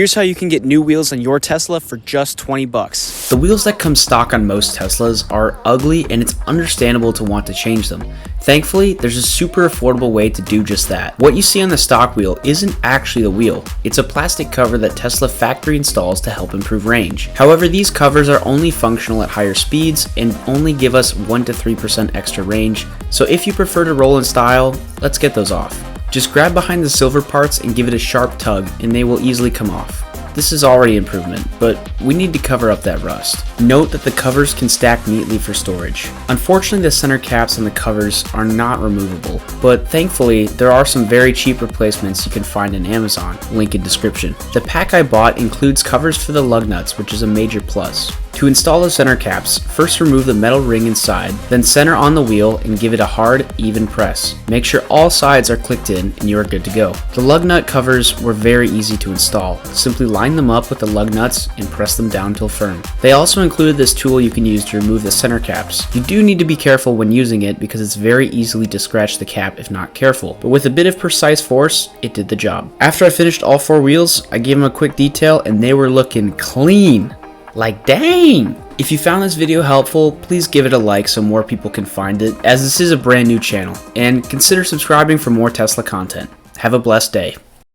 Here's how you can get new wheels on your Tesla for just 20 bucks. The wheels that come stock on most Teslas are ugly, and it's understandable to want to change them. Thankfully, there's a super affordable way to do just that. What you see on the stock wheel isn't actually the wheel. It's a plastic cover that Tesla factory installs to help improve range. However, these covers are only functional at higher speeds and only give us 1 to 3% extra range. So if you prefer to roll in style, let's get those off. Just grab behind the silver parts and give it a sharp tug, and they will easily come off. This is already improvement, but we need to cover up that rust. Note that the covers can stack neatly for storage. Unfortunately, the center caps on the covers are not removable, but thankfully, there are some very cheap replacements you can find on Amazon, link in description. The pack I bought includes covers for the lug nuts, which is a major plus. To install the center caps, first remove the metal ring inside, then center on the wheel and give it a hard, even press. Make sure all sides are clicked in and you are good to go. The lug nut covers were very easy to install. Simply line them up with the lug nuts and press them down till firm. They also included this tool you can use to remove the center caps. You do need to be careful when using it because it's very easily to scratch the cap if not careful, but with a bit of precise force, it did the job. After I finished all 4 wheels, I gave them a quick detail and they were looking clean. Like, dang! If you found this video helpful, please give it a like so more people can find it, as this is a brand new channel, and consider subscribing for more Tesla content. Have a blessed day.